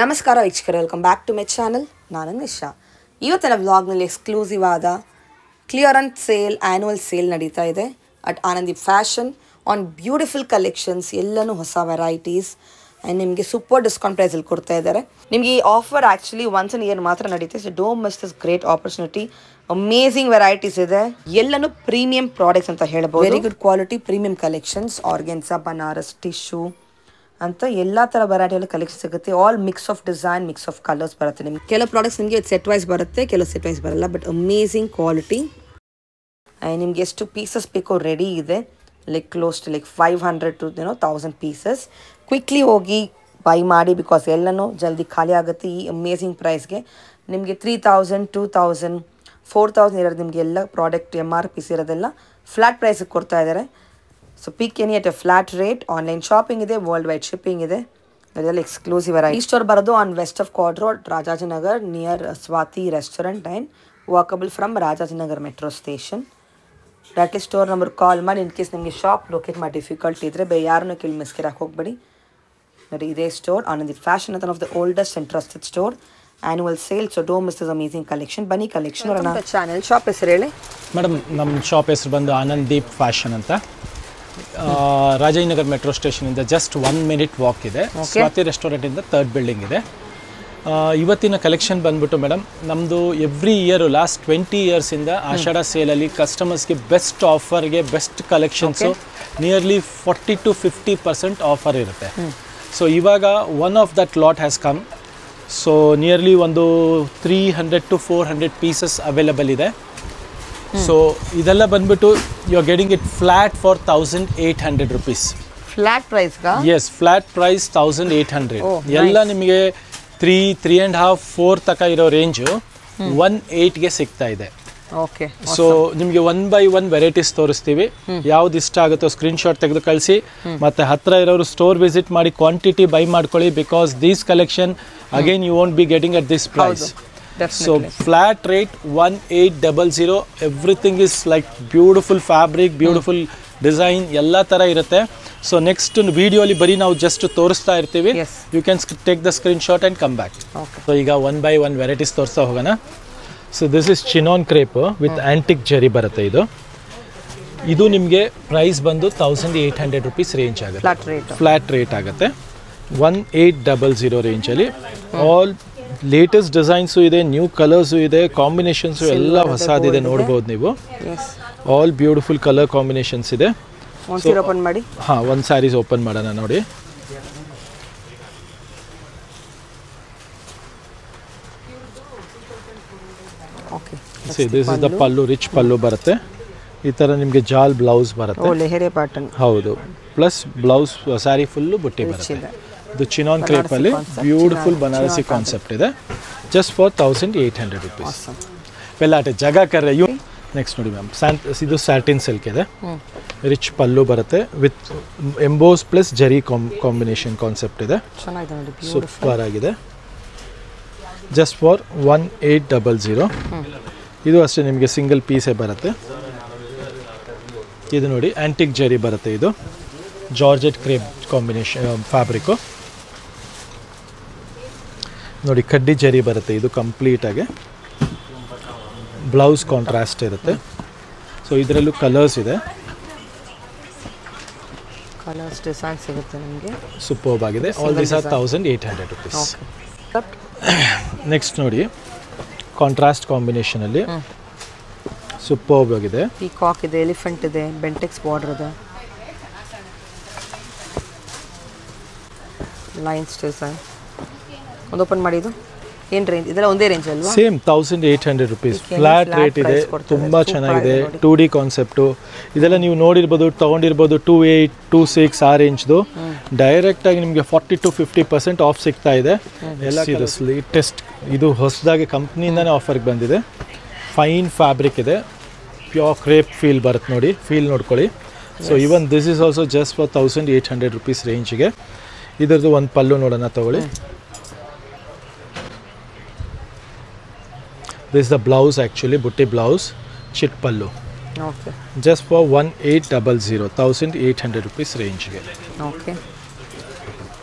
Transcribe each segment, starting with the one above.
ನಮಸ್ಕಾರ ವೀಕ್ಷಕರೇ, welcome back to my channel. ನಾನು ನಿಶಾ. ಇವತ್ತಿನ ವ್ಲಾಗ್ನಲ್ಲಿ ಎಕ್ಸ್ಕ್ಲೂಸಿವ್ ಆದ ಕ್ಲಿಯರೆನ್ಸ್ ಸೇಲ್, ಆ್ಯನ್ಯುವಲ್ ಸೇಲ್ ನಡೀತಾ ಇದೆ at Anandeep fashion on beautiful collections. ಎಲ್ಲನೂ ಹೊಸ ವೆರೈಟೀಸ್ ಆ್ಯಂಡ್ ನಿಮಗೆ ಸೂಪರ್ ಡಿಸ್ಕೌಂಟ್ ಪ್ರೈಸಲ್ಲಿ ಕೊಡ್ತಾ ಇದ್ದಾರೆ. ನಿಮಗೆ ಈ offer actually once in year ಮಾತ್ರ ನಡೀತೆ. So don't miss this great opportunity. Amazing varieties ಇದೆ, ಎಲ್ಲನೂ ಪ್ರೀಮಿಯಂ ಪ್ರಾಡಕ್ಟ್ಸ್ ಅಂತ ಹೇಳ್ಬೋದು. Very good quality premium collections, organza, Banaras, tissue ಅಂತ ಎಲ್ಲ ಥರ ವೆರೈಟಿಯಲ್ಲಿ ಕಲೆಕ್ಷನ್ ಸಿಗುತ್ತೆ. All mix of design, mix of colours ಬರುತ್ತೆ. ನಿಮ್ಗೆ ಕೆಲವು ಪ್ರಾಡಕ್ಟ್ಸ್ ನಿಮಗೆ ಸೆಟ್ ವೈಸ್ ಬರುತ್ತೆ, ಕೆಲವು ಸೆಟ್ ವೈಸ್ ಬರಲ್ಲ. But amazing quality. ನಿಮಗೆ ಎಷ್ಟು ಪೀಸಸ್ ಬೇಕೋ ರೆಡಿ ಇದೆ. Like close to like 500 to 1000 pieces. Quickly ಹೋಗಿ ಬೈ ಮಾಡಿ, ಬಿಕಾಸ್ ಎಲ್ಲನೂ ಜಲ್ದಿ ಖಾಲಿ ಆಗುತ್ತೆ ಈ ಅಮೇಝಿಂಗ್ ಪ್ರೈಸ್ಗೆ. ನಿಮಗೆ 3000, 2000, 4000 ಇರೋದು ನಿಮಗೆ ಎಲ್ಲ ಪ್ರಾಡಕ್ಟ್ MRPs ಇರೋದೆಲ್ಲ ಫ್ಲಾಟ್ ಪ್ರೈಸಿಗೆ ಕೊಡ್ತಾ ಇದ್ದಾರೆ. So pick any at a flat rate. Online shopping ಇದೆ, ವರ್ಲ್ಡ್ ವೈಡ್ ಶಿಪ್ಪಿಂಗ್ ಇದೆ. ಅದೆಲ್ಲ ಎಕ್ಸ್ಕ್ಲೂಸಿವ್ ವೆರೈಟಿ. ಈ ಸ್ಟೋರ್ ಬರೋದು ಆನ್ ವೆಸ್ಟ್ ಆಫ್ ಕ್ವಾಡ್ Road, Rajajinagar, near Swathi restaurant and walkable from Rajajinagar metro station. Directly store number call ಮಾಡಿ. ಇನ್ ಕೇಸ್ ನಿಮಗೆ shop locate ಮಾಡಿ difficulty ಇದ್ದರೆ ಬೇರೆ ಯಾರನ್ನೂ ಕೇಳಿ ಮಿಸ್ಕಿರಾಕ್ ಹೋಗಬೇಡಿ. ನೋಡಿ, ಇದೇ ಸ್ಟೋರ್ ಆನಂದೀಪ್ ಫ್ಯಾಷನ್ ಅಂತ, one of the oldest and trusted store. Annual sale. So don't miss this amazing collection. ಬನ್ನಿ ಕಲೆಕ್ಷನ್ ಚಾನಲ್. ಶಾಪ್ ಹೆಸರು ಹೇಳಿ ಮೇಡಮ್. ನಮ್ಮ ಶಾಪ್ ಹೆಸರು ಬಂದು ಆನಂದೀಪ್ ಫ್ಯಾಷನ್ ಅಂತ. ರಾಜಾಜಿನಗರ್ ಮೆಟ್ರೋ ಸ್ಟೇಷನಿಂದ ಜಸ್ಟ್ 1 minute ವಾಕ್ ಇದೆ. ಸ್ವಾತಿ ರೆಸ್ಟೋರೆಂಟಿಂದ 3rd ಬಿಲ್ಡಿಂಗ್ ಇದೆ. ಇವತ್ತಿನ ಕಲೆಕ್ಷನ್ ಬಂದ್ಬಿಟ್ಟು ಮೇಡಮ್, ನಮ್ಮದು ಎವ್ರಿ ಇಯರು ಲಾಸ್ಟ್ 20 yearsಯಿಂದ ಆಷಾಢ ಸೇಲಲ್ಲಿ ಕಸ್ಟಮರ್ಸ್ಗೆ ಬೆಸ್ಟ್ ಆಫರ್ಗೆ best collections nearly 40 to 50% offer ಇರುತ್ತೆ. ಸೊ ಇವಾಗ one of that lot has come. So nearly ಒಂದು 300 to 400 ಪೀಸಸ್ ಅವೈಲಬಲ್ ಇದೆ. ಸೊ ಇದೆಲ್ಲ ಬಂದ್ಬಿಟ್ಟು you are getting it flat for 1800 rupees. Flat price? Yes, flat price 1800. ಎಲ್ಲ ನಿಮಗೆ 3.5, 4 ತನಕ ಇರೋ ರೇಂಜು 18ಗೆ ಸಿಗ್ತಾ ಇದೆ. ಓಕೆ. ಸೊ ನಿಮಗೆ 1 by 1 ವೆರೈಟೀಸ್ ತೋರಿಸ್ತೀವಿ. ಯಾವ್ದು ಇಷ್ಟ ಆಗುತ್ತೋ ಸ್ಕ್ರೀನ್ಶಾಟ್ ತೆಗೆದು ಕಳಿಸಿ. ಮತ್ತೆ ಹತ್ರ ಇರೋರು ಸ್ಟೋರ್ ವಿಸಿಟ್ ಮಾಡಿ ಕ್ವಾಂಟಿಟಿ ಬೈ ಮಾಡ್ಕೊಳ್ಳಿ. Because these collection again you won't be getting at this price. So flat rate 1800. everything is like beautiful fabric, beautiful design, ಎಲ್ಲ ಥರ ಇರುತ್ತೆ. ಸೊ ನೆಕ್ಸ್ಟ್ ವಿಡಿಯೋಲಿ ಬರೀ ನಾವು ಜಸ್ಟ್ ತೋರಿಸ್ತಾ ಇರ್ತೀವಿ. You can take the screenshot and come back. So ಈಗ 1 by 1 varieties ತೋರಿಸ್ತಾ ಹೋಗೋಣ. So this is chinon crepe with antique zari ಬರುತ್ತೆ. ಇದು ನಿಮಗೆ ಪ್ರೈಸ್ ಬಂದು 1800 rupees ರೇಂಜ್ ಆಗುತ್ತೆ. ಫ್ಲಾಟ್ ರೇಟ್ ಆಗುತ್ತೆ. 1800 ರೇಂಜಲ್ಲಿ ಆಲ್ ಲೇಟೆಸ್ಟ್ ಡಿಸೈನ್ಸು ಇದೆ, ನ್ಯೂ ಕಲರ್ಸು ಇದೆ, ಕಾಂಬಿನೇಷನ್ಸು ಎಲ್ಲ ಹೊಸದಿದೆ. ನೋಡ್ಬೋದು ನೀವು. ಆಲ್ ಬ್ಯೂಟಿಫುಲ್ ಕಲರ್ ಕಾಂಬಿನೇಷನ್ಸ್ ಇದೆ. ಓಪನ್ ಮಾಡಿ. ಹಾಂ, ಒಂದು ಸ್ಯಾರೀಸ್ ಓಪನ್ ಮಾಡೋಣ. ನೋಡಿ, this is the pallu. Rich ಪಲ್ಲು ಬರುತ್ತೆ. ಈ ಥರ ನಿಮಗೆ ಜಾಲ್ ಬ್ಲೌಸ್ ಬರುತ್ತೆ. ಲೆಹರೆ ಪ್ಯಾಟರ್ನ್. ಹೌದು. ಪ್ಲಸ್ ಬ್ಲೌಸ್ ಸ್ಯಾರಿ ಫುಲ್ಲು ಬುಟ್ಟಿ ಬರುತ್ತೆ. ಇದು ಚಿನಾನ್ ಕ್ರೇಪಲ್ಲಿ ಬ್ಯೂಟಿಫುಲ್ ಬನಾರಸಿ ಕಾನ್ಸೆಪ್ಟ್ ಇದೆ. Just for 1800 rupees. ಪೆಲ್ಲಾಟೆ ಜಾಗ ಕರ್ರೆ ಯು. ನೆಕ್ಸ್ಟ್ ನೋಡಿ ಮ್ಯಾಮ್, ಇದು ಸ್ಯಾಟಿನ್ ಸಿಲ್ಕ್ ಇದೆ. ರಿಚ್ ಪಲ್ಲು ಬರುತ್ತೆ ವಿತ್ ಎಂಬೋಸ್ ಪ್ಲಸ್ ಜರಿ ಕಾಂಬಿನೇಷನ್ ಕಾನ್ಸೆಪ್ಟ್ ಇದೆ. ಸೂಪರ್ ಆಗಿದೆ. Just for 1800. ಇದು ಅಷ್ಟೇ ನಿಮಗೆ ಸಿಂಗಲ್ ಪೀಸೇ ಬರುತ್ತೆ. ಇದು ನೋಡಿ, ಆ್ಯಂಟಿಕ್ ಜರಿ ಬರುತ್ತೆ. ಇದು ಜಾರ್ಜೆಟ್ ಕ್ರೇಪ್ ಕಾಂಬಿನೇಷನ್ ಫ್ಯಾಬ್ರಿಕ್ಕು ನೋಡಿ. ಕಡ್ಡಿ ಜರಿ ಬರುತ್ತೆ. ಇದು ಕಂಪ್ಲೀಟಾಗಿ ಬ್ಲೌಸ್ ಕಾಂಟ್ರಾಸ್ಟ್ ಇರುತ್ತೆ. ಸೊ ಇದರಲ್ಲೂ ಕಲರ್ಸ್ ಇದೆ. ಕಲರ್ಸ್ ಡಿಸೈನ್ ಸಿಗುತ್ತೆ ನಿಮಗೆ. ಸೂಪರ್ಬ್ ಆಗಿದೆ. All these R 1800 rupees. Next ನೋಡಿ, ಕಾಂಟ್ರಾಸ್ಟ್ ಕಾಂಬಿನೇಷನಲ್ಲಿ ಸೂಪರ್ಬ್ ಆಗಿದೆ. ಪೀಕಾಕ್ ಇದೆ, ಎಲಿಫೆಂಟ್ ಇದೆ, ಬೆಂಟೆಕ್ಸ್ ಬಾರ್ಡರ್ ಇದೆ, ಲೈನ್ಸ್ ಡಿಸೈನ್. ಒಂದು ಓಪನ್ ಮಾಡಿದ್ದು ಏನು ರೇಂಜ್? ಇದೆಲ್ಲ ಒಂದೇ ರೇಂಜ್ ಅಲ್ವಾ? Same 1800 rupees. ಫ್ಲಾಟ್ ರೇಟ್ ಇದೆ. ತುಂಬ ಚೆನ್ನಾಗಿದೆ. 2D concept. ಇದೆಲ್ಲ ನೀವು ನೋಡಿರ್ಬೋದು, ತೊಗೊಂಡಿರ್ಬೋದು. 2800, 2600 ಆ ರೇಂಜ್ದು. ಡೈರೆಕ್ಟಾಗಿ ನಿಮಗೆ 40 to 50% ಆಫ್ ಸಿಗ್ತಾ ಇದೆ. ಎಲ್ಲ ಇದು ಲೇಟೆಸ್ಟ್. ಇದು ಹೊಸದಾಗಿ ಕಂಪ್ನಿಯಿಂದನೇ ಆಫರ್ಗೆ ಬಂದಿದೆ. ಫೈನ್ ಫ್ಯಾಬ್ರಿಕ್ ಇದೆ. ಪ್ಯೂರ್ ಕ್ರೇಪ್ ಫೀಲ್ ಬರುತ್ತೆ. ನೋಡಿ, ಫೀಲ್ ನೋಡ್ಕೊಳ್ಳಿ. So even this is also just for 1800 rupees ರೇಂಜಿಗೆ. ಇದರದ್ದು ಒಂದು ಪಲ್ಲು ನೋಡೋಣ, ತಗೊಳ್ಳಿ. This is the blouse actually, ಬುಟ್ಟಿ ಬ್ಲೌಸ್, ಚಿಟ್ ಪಲ್ಲು. ಜಸ್ಟ್ ಫಾರ್ 1800, 1800 rupees ರೇಂಜ್ಗೆ. ಓಕೆ.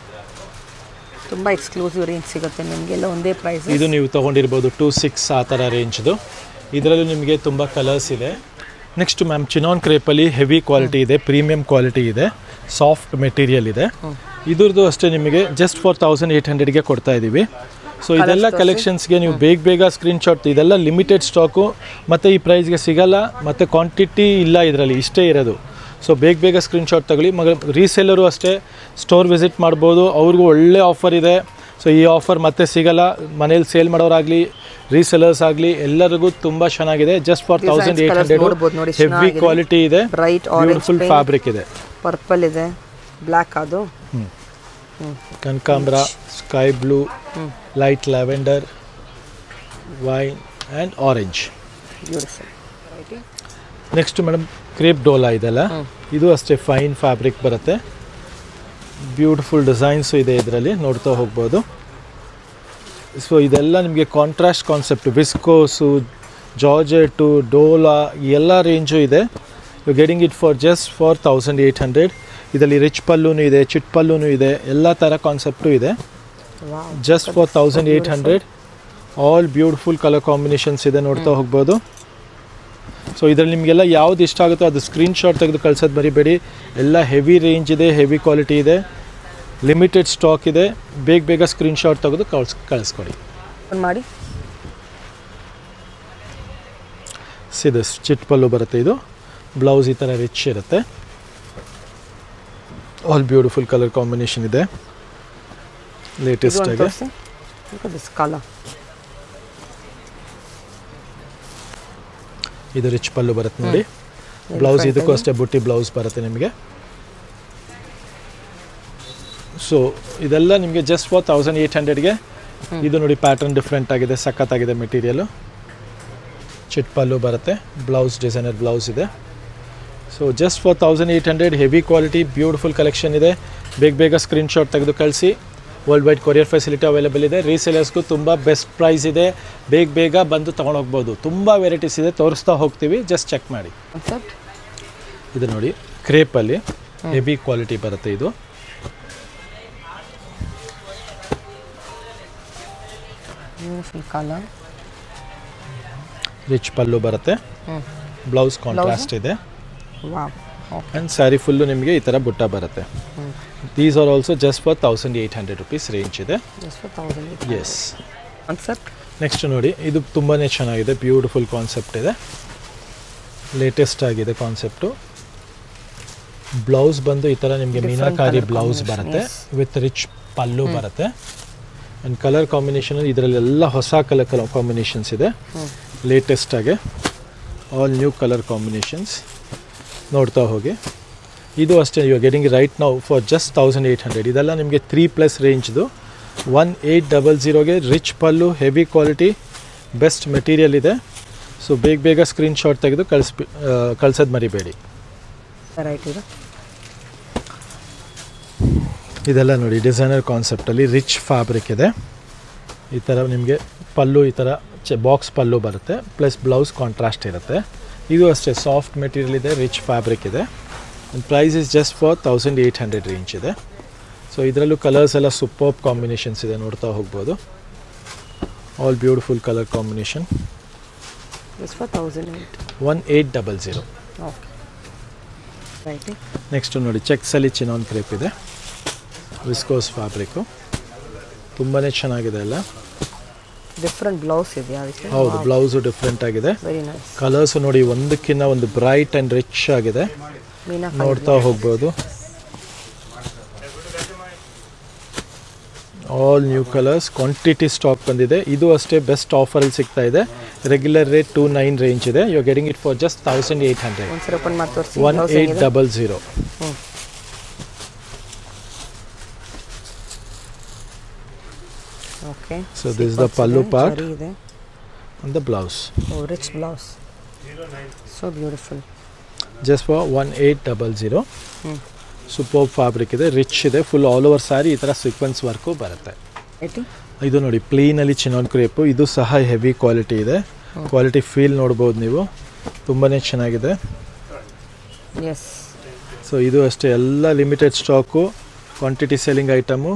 ತುಂಬ ಎಕ್ಸ್ಕ್ಲೂಸಿವ್ ರೇಂಜ್ ಸಿಗುತ್ತೆ ನಿಮಗೆಲ್ಲ ಒಂದೇ ಪ್ರೈಸ್. ಇದು ನೀವು ತೊಗೊಂಡಿರ್ಬೋದು 2-6 ಆ ಥರ ರೇಂಜ್ದು. ಇದರಲ್ಲೂ ನಿಮಗೆ ತುಂಬ ಕಲರ್ಸ್ ಇದೆ. ನೆಕ್ಸ್ಟ್ ಮ್ಯಾಮ್ ಚಿನಾನ್ ಕ್ರೇಪಲ್ಲಿ ಹೆವಿ ಕ್ವಾಲಿಟಿ ಇದೆ, ಪ್ರೀಮಿಯಂ ಕ್ವಾಲಿಟಿ ಇದೆ, ಸಾಫ್ಟ್ ಮೆಟೀರಿಯಲ್ ಇದೆ. ಇದ್ರದ್ದು ಅಷ್ಟೇ ನಿಮಗೆ ಜಸ್ಟ್ ಫಾರ್ 1800ಗೆ ಕೊಡ್ತಾ ಇದ್ದೀವಿ. ಸೊ ಇದೆಲ್ಲ ಕಲೆಕ್ಷನ್ಸ್ಗೆ ನೀವು ಬೇಗ ಸ್ಕ್ರೀನ್ಶಾಟ್, ಇದೆಲ್ಲ ಲಿಮಿಟೆಡ್ ಸ್ಟಾಕು ಮತ್ತು ಈ ಪ್ರೈಸ್ಗೆ ಸಿಗಲ್ಲ ಮತ್ತು ಕ್ವಾಂಟಿಟಿ ಇಲ್ಲ ಇದರಲ್ಲಿ, ಇಷ್ಟೇ ಇರೋದು. ಸೊ ಬೇಗ ಸ್ಕ್ರೀನ್ಶಾಟ್ ತಗೊಳ್ಳಿ. ರೀಸೇಲರು ಅಷ್ಟೇ ಸ್ಟೋರ್ ವಿಸಿಟ್ ಮಾಡ್ಬೋದು, ಅವ್ರಿಗೂ ಒಳ್ಳೆ ಆಫರ್ ಇದೆ. ಸೊ ಈ ಆಫರ್ ಮತ್ತೆ ಸಿಗಲ್ಲ. ಮನೇಲಿ ಸೇಲ್ ಮಾಡೋರಾಗಲಿ ರೀಸೆಲರ್ಸ್ ಆಗಲಿ ಎಲ್ಲರಿಗೂ ತುಂಬ ಚೆನ್ನಾಗಿದೆ. ಜಸ್ಟ್ ಫಾರ್ 1800 ಹೆವಿ ಕ್ವಾಲಿಟಿ ಇದೆ, ಬ್ಯೂಟಿಫುಲ್ ಫ್ಯಾಬ್ರಿಕ್ ಇದೆ. ಪರ್ಪಲ್ ಇದೆ, ಬ್ಲ್ಯಾಕ್ ಅದು ಕನಕಾಂಬರ, sky blue, light lavender, wine and orange. Next madam crepe ಡೋಲಾ ಇದೆಲ್ಲ, ಇದು ಅಷ್ಟೇ ಫೈನ್ ಫ್ಯಾಬ್ರಿಕ್ ಬರುತ್ತೆ. ಬ್ಯೂಟಿಫುಲ್ ಡಿಸೈನ್ಸು ಇದೆ ಇದರಲ್ಲಿ, ನೋಡ್ತಾ ಹೋಗ್ಬೋದು. ಸೊ ಇದೆಲ್ಲ ನಿಮಗೆ ಕಾಂಟ್ರಾಸ್ಟ್ ಕಾನ್ಸೆಪ್ಟು, ವಿಸ್ಕೋಸು, ಜಾರ್ಜೆಟು, ಡೋಲಾ ಎಲ್ಲ ರೇಂಜು ಇದೆ. You getting it for just for 1800. ಇದರಲ್ಲಿ ರಿಚ್ ಪಲ್ಲೂನು ಇದೆ, ಚಿಟ್ ಪಲ್ಲೂನು ಇದೆ, ಎಲ್ಲ ಥರ ಕಾನ್ಸೆಪ್ಟು ಇದೆ. Just for 1800. All beautiful colour combinations ಇದೆ, ನೋಡ್ತಾ ಹೋಗ್ಬೋದು. ಸೊ ಇದರಲ್ಲಿ ನಿಮಗೆಲ್ಲ ಯಾವ್ದು ಇಷ್ಟ ಆಗುತ್ತೋ ಅದು ಸ್ಕ್ರೀನ್ಶಾಟ್ ತೆಗೆದು ಕಳ್ಸೋದು ಮರಿಬೇಡಿ. ಎಲ್ಲ ಹೆವಿ ರೇಂಜ್ ಇದೆ, ಹೆವಿ ಕ್ವಾಲಿಟಿ ಇದೆ, ಲಿಮಿಟೆಡ್ ಸ್ಟಾಕ್ ಇದೆ. ಬೇಗ ಸ್ಕ್ರೀನ್ಶಾಟ್ ತೆಗೆದು ಕಳಿಸ್ಕೊಡಿ ಮಾಡಿ. ಇದು ಚಿಟ್ ಪಲ್ಲು ಬರುತ್ತೆ, ಇದು ಬ್ಲೌಸ್ ಈ ಥರ ರಿಚ್ ಇರುತ್ತೆ. ಆಲ್ ಬ್ಯೂಟಿಫುಲ್ ಕಲರ್ ಕಾಂಬಿನೇಷನ್ ಇದೆ, ಲೇಟೆಸ್ಟ್ ಆಗಿ. ಇದು ರಿಚ್ ಪಲ್ಲು ಬರುತ್ತೆ ನೋಡಿ. ಬ್ಲೌಸ್ ಇದಕ್ಕೂ ಅಷ್ಟೇ ಬುಟ್ಟಿ ಬ್ಲೌಸ್ ಬರುತ್ತೆ ನಿಮಗೆ. ಸೊ ಇದೆಲ್ಲ ನಿಮಗೆ ಜಸ್ಟ್ ಫಾರ್ 1800ಗೆ. ಇದು ನೋಡಿ ಪ್ಯಾಟರ್ನ್ ಡಿಫ್ರೆಂಟ್ ಆಗಿದೆ, ಸಖತ್ತಾಗಿದೆ ಮೆಟೀರಿಯಲು. ಚಿಟ್ ಪಲ್ಲು ಬರುತ್ತೆ, ಬ್ಲೌಸ್ ಡಿಸೈನರ್ ಬ್ಲೌಸ್ ಇದೆ. So just for 1800 heavy quality beautiful collection ಇದೆ. ಬೇಗ ಸ್ಕ್ರೀನ್ಶಾಟ್ ತೆಗೆದು ಕಳಿಸಿ. World wide courier facility available ಇದೆ. ರೀಸೇಲರ್ಸ್ಗೂ ತುಂಬ ಬೆಸ್ಟ್ ಪ್ರೈಸ್ ಇದೆ. ಬೇಗ ಬಂದು ತೊಗೊಂಡೋಗ್ಬೋದು. ತುಂಬ ವೆರೈಟೀಸ್ ಇದೆ, ತೋರಿಸ್ತಾ ಹೋಗ್ತೀವಿ, ಜಸ್ಟ್ ಚೆಕ್ ಮಾಡಿ. ಇದು ನೋಡಿ ಕ್ರೇಪಲ್ಲಿ ಹೆವಿ ಕ್ವಾಲಿಟಿ ಬರುತ್ತೆ. ಇದು ರಿಚ್ ಪಲ್ಲು ಬರುತ್ತೆ, ಬ್ಲೌಸ್ ಕಾಂಟ್ರಾಸ್ಟ್ ಇದೆ, ಆ್ಯಂಡ್ ಸ್ಯಾರಿ ಫುಲ್ಲು ನಿಮಗೆ ಈ ಥರ ಬುಟ್ಟ ಬರುತ್ತೆ. These are also just for 1800 rupees range ಇದೆ. ಎಸ್. ನೆಕ್ಸ್ಟ್ ನೋಡಿ, ಇದು ತುಂಬಾ ಚೆನ್ನಾಗಿದೆ, ಬ್ಯೂಟಿಫುಲ್ ಕಾನ್ಸೆಪ್ಟ್ ಇದೆ, ಲೇಟೆಸ್ಟ್ ಆಗಿದೆ ಕಾನ್ಸೆಪ್ಟು. ಬ್ಲೌಸ್ ಬಂದು ಈ ಥರ ನಿಮಗೆ ಮೀನಾಕಾರಿ ಬ್ಲೌಸ್ ಬರುತ್ತೆ ವಿತ್ ರಿಚ್ ಪಲ್ಲು ಬರುತ್ತೆ. ಆ್ಯಂಡ್ ಕಲರ್ ಕಾಂಬಿನೇಷನ್ ಇದರಲ್ಲೆಲ್ಲ ಹೊಸ ಕಲರ್ ಕಾಂಬಿನೇಷನ್ಸ್ ಇದೆ, ಲೇಟೆಸ್ಟ್ ಆಗಿ ಆಲ್ ನ್ಯೂ ಕಲರ್ ಕಾಂಬಿನೇಷನ್ಸ್. ನೋಡ್ತಾ ಹೋಗಿ. ಇದು ಅಷ್ಟೇ, you are getting right now for just 1800. ಇದೆಲ್ಲ ನಿಮಗೆ 3+ ರೇಂಜ್ದು. 1800ಗೆ ರಿಚ್ ಪಲ್ಲು, ಹೆವಿ ಕ್ವಾಲಿಟಿ, ಬೆಸ್ಟ್ ಮೆಟೀರಿಯಲ್ ಇದೆ. ಸೊ ಬೇಗ ಸ್ಕ್ರೀನ್ಶಾಟ್ ತೆಗೆದು ಕಳ್ಸೋದು ಮರಿಬೇಡಿ. ಇದೆಲ್ಲ ನೋಡಿ ಡಿಸೈನರ್ ಕಾನ್ಸೆಪ್ಟಲ್ಲಿ ರಿಚ್ ಫ್ಯಾಬ್ರಿಕ್ ಇದೆ. ಈ ಥರ ನಿಮಗೆ ಪಲ್ಲು ಈ ಥರ ಬಾಕ್ಸ್ ಪಲ್ಲು ಬರುತ್ತೆ, ಪ್ಲಸ್ ಬ್ಲೌಸ್ ಕಾಂಟ್ರಾಸ್ಟ್ ಇರುತ್ತೆ. ಇದು ಅಷ್ಟೇ ಸಾಫ್ಟ್ ಮೆಟೀರಿಯಲ್ ಇದೆ, ರಿಚ್ ಫ್ಯಾಬ್ರಿಕ್ ಇದೆ. Price is just for 1800 range ಇದೆ. ಸೊ ಇದರಲ್ಲೂ ಕಲರ್ಸ್ ಎಲ್ಲ ಸೂಪರ್ಬ್ ಕಾಂಬಿನೇಷನ್ಸ್ ಇದೆ, ನೋಡ್ತಾ ಹೋಗ್ಬೋದು. All beautiful colour combination. 1800. Next ನೋಡಿ ಚೆಕ್ಸಲ್ಲಿ ಚಿನಾನ್ ಕ್ರೇಪ್ ಇದೆ, ವಿಸ್ಕೋಸ್ ಫ್ಯಾಬ್ರಿಕ್ಕು, ತುಂಬಾ ಚೆನ್ನಾಗಿದೆ ಎಲ್ಲ. ಡಿಫ್ರೆಂಟ್ ಬ್ಲೌಸ್ ಇದೆ. ಹೌದು, ಬ್ಲೌಸು ಡಿಫ್ರೆಂಟ್ ಆಗಿದೆ. ಕಲರ್ಸು ನೋಡಿ ಒಂದಕ್ಕಿಂತ ಒಂದು ಬ್ರೈಟ್ ಆ್ಯಂಡ್ ರಿಚ್ ಆಗಿದೆ, ನೋಡ್ತಾ ಹೋಗ್ಬೋದು. All new colours, quantity stock ಬಂದಿದೆ. ಇದು ಅಷ್ಟೇ ಬೆಸ್ಟ್ ಆಫರಲ್ಲಿ ಸಿಗ್ತಾ ಇದೆ. ರೆಗ್ಯುಲರ್ ರೇಟ್ 29 ರೇಂಜ್ ಇದೆ. You are getting it for just 1800. 1800. Okay. So this is the pallu part and the blouse. Oh, rich blouse. So beautiful. Just for 1800. Superb fabric ಇದೆ, rich ಇದೆ, full all over sari ಈ ಥರ sequence work ಬರುತ್ತೆ. ಇದು ನೋಡಿ ಪ್ಲೇನಲ್ಲಿ chinon crepe, ಇದು ಸಹ heavy quality ಇದೆ. ಕ್ವಾಲಿಟಿ ಫೀಲ್ ನೋಡ್ಬೋದು ನೀವು, ತುಂಬಾ ಚೆನ್ನಾಗಿದೆ. ಸೊ ಇದು ಅಷ್ಟೇ, ಎಲ್ಲ limited stock, quantity selling item.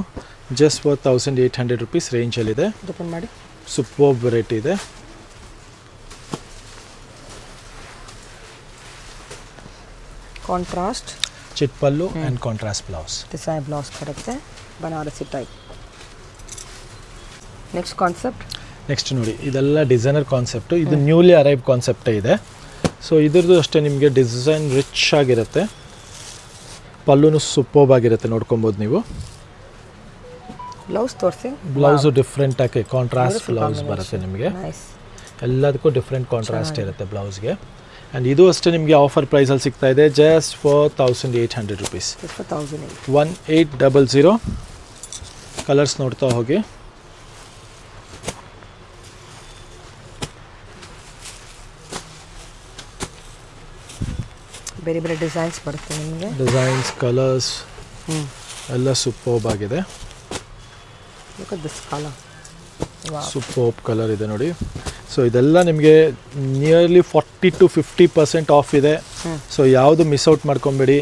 Just for 1800 rupees ರೇಂಜಲ್ಲಿದೆ. ಓಪನ್ ಮಾಡಿ. ಸೂಪರ್ ವೆರೈಟಿ ಇದೆ. ಕಾಂಟ್ರಾಸ್ಟ್ ಚಿಟ್ pallu and contrast blouse. Design blouse ಬರುತ್ತೆ Banarasi type. Next concept. Next ನೋಡಿ, ಇದೆಲ್ಲ ಡಿಸೈನರ್ ಕಾನ್ಸೆಪ್ಟು. ಇದು ನ್ಯೂಲಿ ಅರೈವ್ ಕಾನ್ಸೆಪ್ಟೇ ಇದೆ. ಸೊ ಇದ್ರದ್ದು ಅಷ್ಟೇ ನಿಮಗೆ ಡಿಸೈನ್ ರಿಚ್ ಆಗಿರುತ್ತೆ. ಪಲ್ಲುನು ಸೂಪರ್ಬ್ ಆಗಿರುತ್ತೆ, ನೋಡ್ಕೊಬೋದು ನೀವು. ಬ್ಲೌಸ್ ತೋರಿಸಿ. ಬ್ಲೌಸು ಡಿಫ್ರೆಂಟ್ ಆಗಿ ಕಾಂಟ್ರಾಸ್ಟ್ ಬ್ಲೌಸ್ ಬರುತ್ತೆ ನಿಮಗೆ. ಎಲ್ಲದಕ್ಕೂ ಡಿಫ್ರೆಂಟ್ ಕಾಂಟ್ರಾಸ್ಟ್ ಇರುತ್ತೆ ಬ್ಲೌಸ್ಗೆ. ಆ್ಯಂಡ್ ಇದು ಅಷ್ಟೇ ನಿಮಗೆ ಆಫರ್ ಪ್ರೈಸಲ್ಲಿ ಸಿಗ್ತಾ ಇದೆ, ಜಸ್ಟ್ ಫಾರ್ 1800 rupees. 1800. ಕಲರ್ಸ್ ನೋಡ್ತಾ ಹೋಗಿ. ಬೇರೆ ಬೇರೆ ಡಿಸೈನ್ಸ್ ಬರುತ್ತೆ ನಿಮಗೆ. ಡಿಸೈನ್ಸ್, ಕಲರ್ಸ್ ಎಲ್ಲ ಸೂಪರ್ಬ್ ಆಗಿದೆ. ಸೂಪರ್ಬ್ ಕಲರ್ ಇದೆ ನೋಡಿ. ಸೊ ಇದೆಲ್ಲ ನಿಮಗೆ ನಿಯರ್ಲಿ 40 to 50% ಆಫ್ ಇದೆ. ಸೊ ಯಾವುದು ಮಿಸ್ ಔಟ್ ಮಾಡ್ಕೊಬೇಡಿ.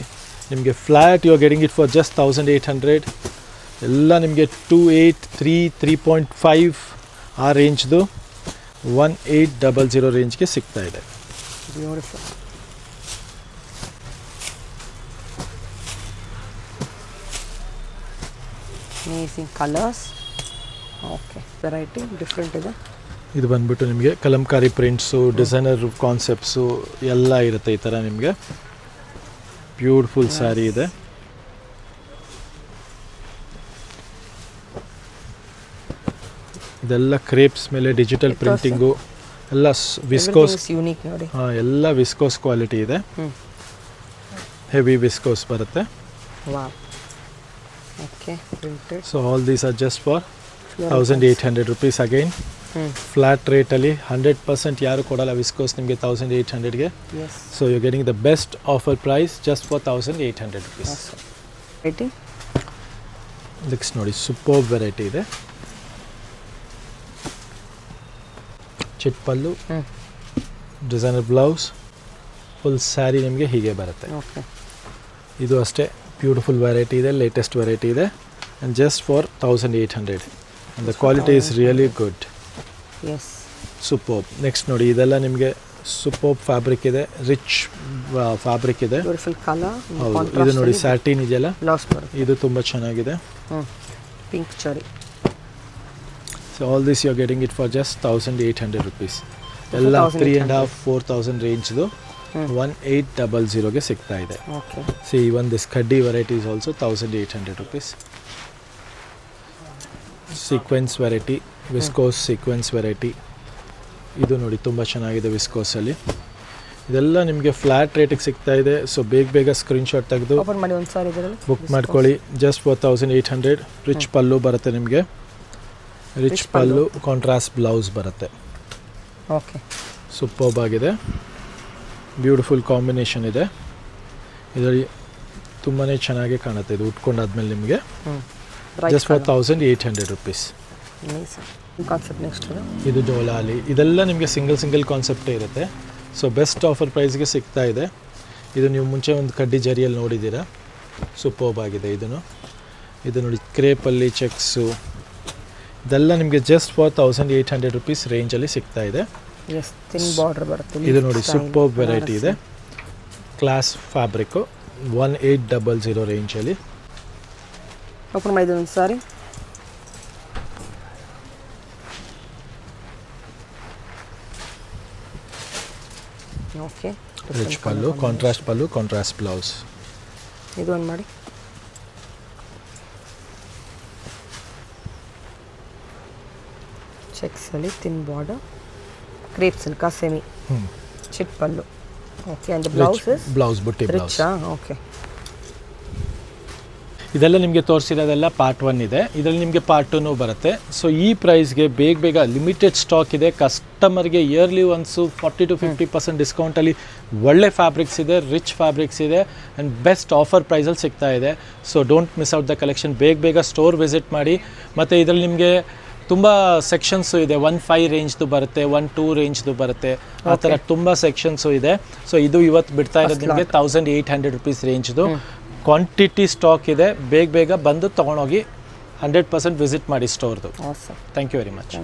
ನಿಮಗೆ flat you are getting it for just 1800. ಎಲ್ಲ ನಿಮಗೆ 2.8, 3, 3.5 ಆ ರೇಂಜ್ದು 1800 ರೇಂಜ್ಗೆ ಸಿಗ್ತಾ ಇದೆ. Beautiful. Amazing colours. Okay, variety different ಇದೆ. ಇದು ಬಂದ್ಬಿಟ್ಟು ನಿಮಗೆ ಕಲಂಕಾರಿ ಪ್ರಿಂಟ್ಸು, ಡಿಸೈನರ್ ಕಾನ್ಸೆಪ್ಟ್ಸು ಎಲ್ಲ ಇರುತ್ತೆ ಈ ಥರ ನಿಮಗೆ. ಬ್ಯೂಟಿಫುಲ್ ಸ್ಯಾರಿ ಇದೆ. ಇದೆಲ್ಲ ಕ್ರೇಪ್ಸ್ ಮೇಲೆ ಡಿಜಿಟಲ್ ಪ್ರಿಂಟಿಂಗು ಎಲ್ಲ ವಿಸ್ಕೋಸ್. ಯೂನಿಕ್ ನೋಡಿ. ಹಾಂ, ಎಲ್ಲ ವಿಸ್ಕೋಸ್ ಕ್ವಾಲಿಟಿ ಇದೆ. ಹೆವಿ ವಿಸ್ಕೋಸ್ ಬರುತ್ತೆ. Okay, printed. So all these are just for 1800 rupees again. Flat ರೇಟಲ್ಲಿ 100% ಯಾರು ಕೊಡಲ್ಲ ವಿಸ್ಕೋಸ್ ನಿಮಗೆ 1800ಗೆ. So you getting the best offer price just for 1800 rupees. Next ನೋಡಿ, ಸೂಪರ್ ವೆರೈಟಿ ಇದೆ. ಚಿಟ್ pallu, designer blouse, full sari ನಿಮಗೆ ಹೀಗೆ ಬರುತ್ತೆ. ಇದು ಅಷ್ಟೇ ಬ್ಯೂಟಿಫುಲ್ ವೆರೈಟಿ ಇದೆ, ಲೇಟೆಸ್ಟ್ ವೆರೈಟಿ ಇದೆ. And just for 1800. And the quality is really good. Super. Next ನೋಡಿ, ಇದೆಲ್ಲ ನಿಮಗೆ ಸೂಪರ್ ಫ್ಯಾಬ್ರಿಕ್ ಇದೆ, ರಿಚ್ ಫ್ಯಾಬ್ರಿಕ್ ಇದೆ. ಹೌದು, ಇದು ನೋಡಿ ಸ್ಯಾಟಿನ್ ಇದೆಯಲ್ಲ, ಇದು ತುಂಬ ಚೆನ್ನಾಗಿದೆ. ಪಿಂಕ್ ಚರಿ. So all this you are getting it for just 1800 rupees. ಎಲ್ಲ 3,500-4,000 ರೇಂಜ್ದು 1800ಗೆ ಸಿಗ್ತಾ ಇದೆ. ಸಿ ಇವನ್ ದಿಸ್ ಕಡ್ಡಿ variety is also 1800 rupees. Sequence variety, viscose sequence variety. ಇದು ನೋಡಿ ತುಂಬ ಚೆನ್ನಾಗಿದೆ ವಿಸ್ಕೋಸಲ್ಲಿ. ಇದೆಲ್ಲ ನಿಮಗೆ ಫ್ಲ್ಯಾಟ್ ರೇಟಿಗೆ ಸಿಗ್ತಾ ಇದೆ. ಸೊ ಬೇಗ ಸ್ಕ್ರೀನ್ಶಾಟ್ ತೆಗೆದು ಬುಕ್ ಮಾಡ್ಕೊಳ್ಳಿ. Just for 1800. ರಿಚ್ ಪಲ್ಲು ಬರುತ್ತೆ ನಿಮಗೆ. ರಿಚ್ ಪಲ್ಲು, ಕಾಂಟ್ರಾಸ್ಟ್ ಬ್ಲೌಸ್ ಬರುತ್ತೆ. ಓಕೆ, ಸೂಪರ್ಬ್ ಆಗಿದೆ. ಬ್ಯೂಟಿಫುಲ್ ಕಾಂಬಿನೇಷನ್ ಇದೆ. ಇದರಲ್ಲಿ ತುಂಬಾ ಚೆನ್ನಾಗಿ ಕಾಣುತ್ತೆ. ಇದು ಉಟ್ಕೊಂಡಾದ್ಮೇಲೆ ನಿಮಗೆ ಜಸ್ಟ್ ಫಾರ್ 1800 rupees. ಇದು ಜೋಲಾಲಿ. ಇದೆಲ್ಲ ನಿಮಗೆ ಸಿಂಗಲ್ ಕಾನ್ಸೆಪ್ಟೇ ಇರುತ್ತೆ. ಸೊ ಬೆಸ್ಟ್ ಆಫರ್ ಪ್ರೈಸ್ಗೆ ಸಿಗ್ತಾ ಇದೆ. ಇದು ನೀವು ಮುಂಚೆ ಒಂದು ಕಡ್ಡಿ ಜರಿಯಲ್ಲಿ ನೋಡಿದ್ದೀರಾ, ಸೂಪರ್ಬ್ ಆಗಿದೆ. ಇದು ನೋಡಿ ಕ್ರೇಪಲ್ಲಿ ಚೆಕ್ಸು, ಇದೆಲ್ಲ ನಿಮಗೆ ಜಸ್ಟ್ ಫಾರ್ 1800 rupees ರೇಂಜಲ್ಲಿ ಸಿಗ್ತಾ ಇದೆ. ಇದು ನೋಡಿ ಸೂಪರ್ಬ್ ವೆರೈಟಿ ಇದೆ. ಕ್ಲಾಸ್ ಫ್ಯಾಬ್ರಿಕ್ಕು 1800 ರೇಂಜಲ್ಲಿ. ಓಪನ್ ಮಾಡಿದ ಒಂದು ಸಾರಿ. ಓಕೆ, ರಿಚ್ ಪಲ್ಲು, ಕಾಂಟ್ರಾಸ್ಟ್ ಬ್ಲೌಸ್. ಇದು ಒಂದು ಮಾಡಿ. ಚೆಕ್ಸಲ್ಲಿ ತಿನ್ border, crepe silk semi, chit pallu. Okay, and blouse ಬುಟ್ಟಿ ಬ್ಲೌಸ್. ಓಕೆ, ಇದೆಲ್ಲ ನಿಮಗೆ ತೋರಿಸಿರೋದೆಲ್ಲ ಪಾರ್ಟ್ 1 ಇದೆ. ಇದರಲ್ಲಿ ನಿಮಗೆ ಪಾರ್ಟ್ 2 ಬರುತ್ತೆ. ಸೊ ಈ ಪ್ರೈಸ್ಗೆ ಬೇಗ ಲಿಮಿಟೆಡ್ ಸ್ಟಾಕ್ ಇದೆ. ಕಸ್ಟಮರ್ಗೆ ಇಯರ್ಲಿ ಒನ್ಸು 40 to 50% ಡಿಸ್ಕೌಂಟಲ್ಲಿ ಒಳ್ಳೆ ಫ್ಯಾಬ್ರಿಕ್ಸ್ ಇದೆ, ರಿಚ್ ಫ್ಯಾಬ್ರಿಕ್ಸ್ ಇದೆ ಆ್ಯಂಡ್ ಬೆಸ್ಟ್ ಆಫರ್ ಪ್ರೈಸಲ್ಲಿ ಸಿಗ್ತಾ ಇದೆ. So don't miss out the collection. ಬೇಗ ಸ್ಟೋರ್ ವಿಸಿಟ್ ಮಾಡಿ. ಮತ್ತು ಇದರಲ್ಲಿ ನಿಮಗೆ ತುಂಬ ಸೆಕ್ಷನ್ಸು ಇದೆ. 1.5 ರೇಂಜ್ದು ಬರುತ್ತೆ, 1.2 ರೇಂಜ್ದು ಬರುತ್ತೆ. ಆ ಥರ ತುಂಬ ಸೆಕ್ಷನ್ಸು ಇದೆ. ಸೊ ಇದು ಇವತ್ತು ಬಿಡ್ತಾ ಇರೋದು ನಿಮಗೆ 1800 rupees ರೇಂಜ್ದು. ಕ್ವಾಂಟಿಟಿ ಸ್ಟಾಕ್ ಇದೆ. ಬೇಗ ಬಂದು ತೊಗೊಂಡೋಗಿ 100% ವಿಸಿಟ್ ಮಾಡಿ ಸ್ಟೋರ್ದು. Awesome. Thank you very much.